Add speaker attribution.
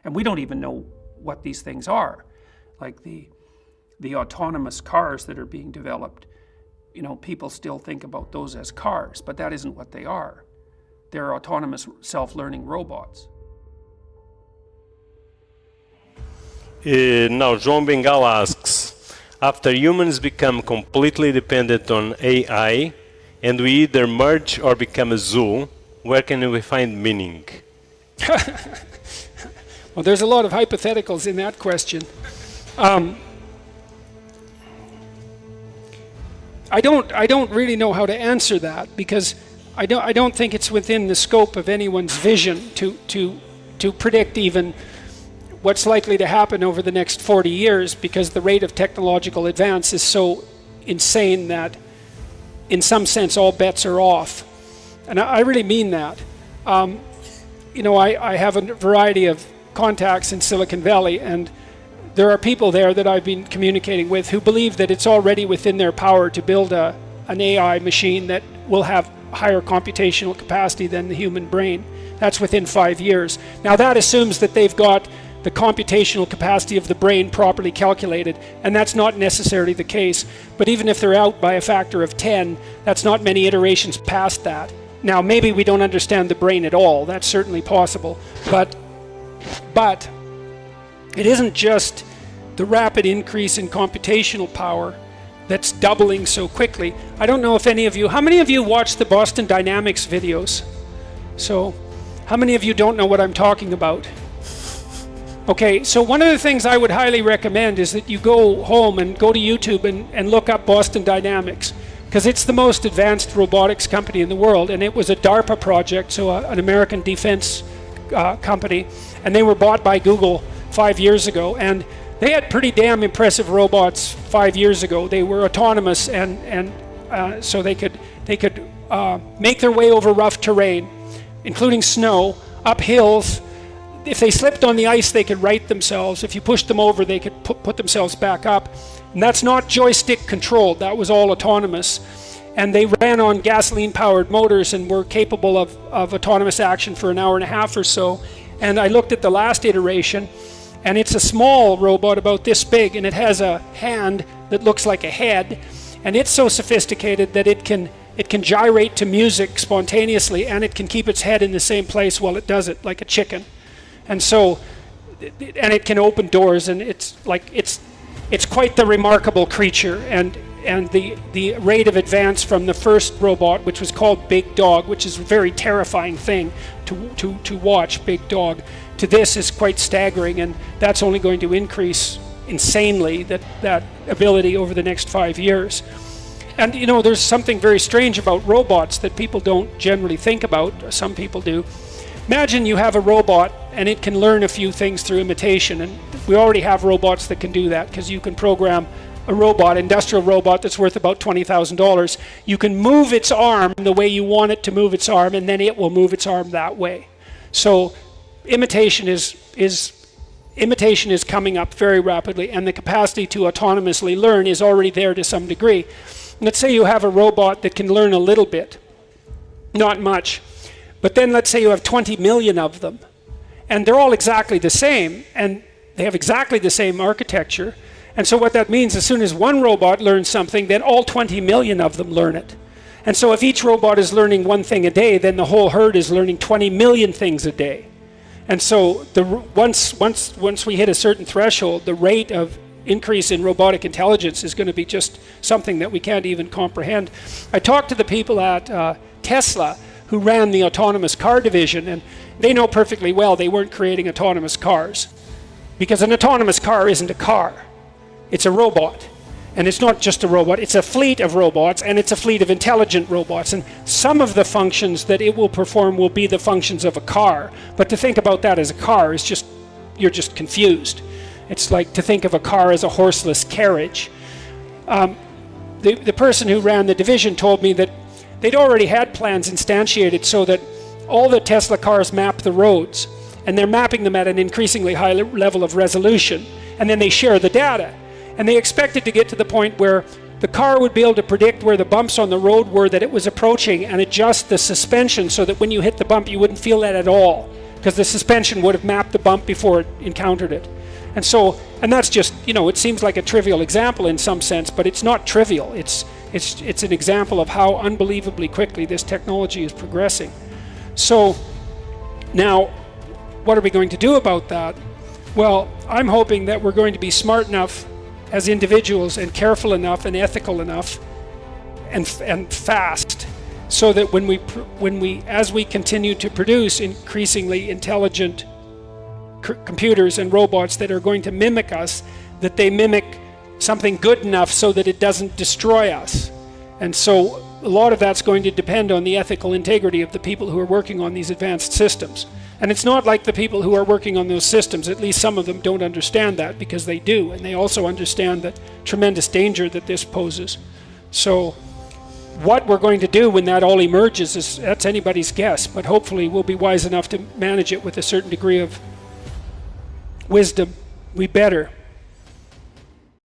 Speaker 1: And we don't even know what these things are. Like the autonomous cars that are being developed, you know, people still think about those as cars, but that isn't what they are. They're autonomous self-learning robots.
Speaker 2: Now, João Bengal asks, after humans become completely dependent on AI, and we either merge or become a zoo, where can we find meaning?
Speaker 3: Well, there's a lot of hypotheticals in that question. I don't really know how to answer that, because I don't think it's within the scope of anyone's vision to predict even what's likely to happen over the next 40 years, because the rate of technological advance is so insane that in some sense all bets are off. And I really mean that. You know, I have a variety of contacts in Silicon Valley, and there are people there that I've been communicating with who believe that it's already within their power to build an AI machine that will have higher computational capacity than the human brain. That's within 5 years. Now that assumes that they've got the computational capacity of the brain properly calculated, and that's not necessarily the case. But even if they're out by a factor of 10, that's not many iterations past that. Now maybe we don't understand the brain at all, that's certainly possible, but it isn't just the rapid increase in computational power that's doubling so quickly. I don't know if how many of you watched the Boston Dynamics videos? So, how many of you don't know what I'm talking about? Okay, so one of the things I would highly recommend is that you go home and go to YouTube and look up Boston Dynamics, because it's the most advanced robotics company in the world, and it was a DARPA project, so an American defense company, and they were bought by Google 5 years ago, and they had pretty damn impressive robots 5 years ago. They were autonomous, and so they could make their way over rough terrain, including snow, up hills. If they slipped on the ice, they could right themselves. If you pushed them over, they could put themselves back up. And that's not joystick controlled. That was all autonomous. And they ran on gasoline-powered motors and were capable of autonomous action for an hour and a half or so. And I looked at the last iteration, and it's a small robot about this big, and it has a hand that looks like a head, and it's so sophisticated that it can gyrate to music spontaneously, and it can keep its head in the same place while it does it, like a chicken. And so, and it can open doors, and it's quite the remarkable creature. And the rate of advance from the first robot, which was called Big Dog, which is a very terrifying thing to watch, Big Dog, to this is quite staggering, and that's only going to increase insanely, that ability over the next 5 years. And you know, there's something very strange about robots that people don't generally think about. Some people do. Imagine you have a robot and it can learn a few things through imitation, and we already have robots that can do that, because you can program a robot, industrial robot that's worth about $20,000. You can move its arm the way you want it to move its arm, and then it will move its arm that way. So imitation is coming up very rapidly, and the capacity to autonomously learn is already there to some degree. Let's say you have a robot that can learn a little bit, not much, but then let's say you have 20 million of them, and they're all exactly the same, and they have exactly the same architecture. And so what that means, as soon as one robot learns something, then all 20 million of them learn it. And so if each robot is learning one thing a day, then the whole herd is learning 20 million things a day. And so once we hit a certain threshold, the rate of increase in robotic intelligence is going to be just something that we can't even comprehend. I talked to the people at Tesla who ran the autonomous car division, and they know perfectly well they weren't creating autonomous cars, because an autonomous car isn't a car. It's a robot, and it's not just a robot, it's a fleet of robots, and it's a fleet of intelligent robots, and some of the functions that it will perform will be the functions of a car, but to think about that as a car is just, you're just confused. It's like to think of a car as a horseless carriage. The person who ran the division told me that they'd already had plans instantiated so that all the Tesla cars map the roads, and they're mapping them at an increasingly high level of resolution, and then they share the data. And they expected to get to the point where the car would be able to predict where the bumps on the road were that it was approaching and adjust the suspension so that when you hit the bump you wouldn't feel that at all, because the suspension would have mapped the bump before it encountered it. And so, and that's just, you know, it seems like a trivial example in some sense, but it's not trivial. It's an example of how unbelievably quickly this technology is progressing. So now, what are we going to do about that? Well, I'm hoping that we're going to be smart enough as individuals and careful enough and ethical enough and fast, so that as we continue to produce increasingly intelligent computers and robots that are going to mimic us, that they mimic something good enough so that it doesn't destroy us. And so a lot of that's going to depend on the ethical integrity of the people who are working on these advanced systems. And it's not like the people who are working on those systems, at least some of them, don't understand that, because they do, and they also understand the tremendous danger that this poses. So what we're going to do when that all emerges, that's anybody's guess, but hopefully we'll be wise enough to manage it with a certain degree of wisdom. We better.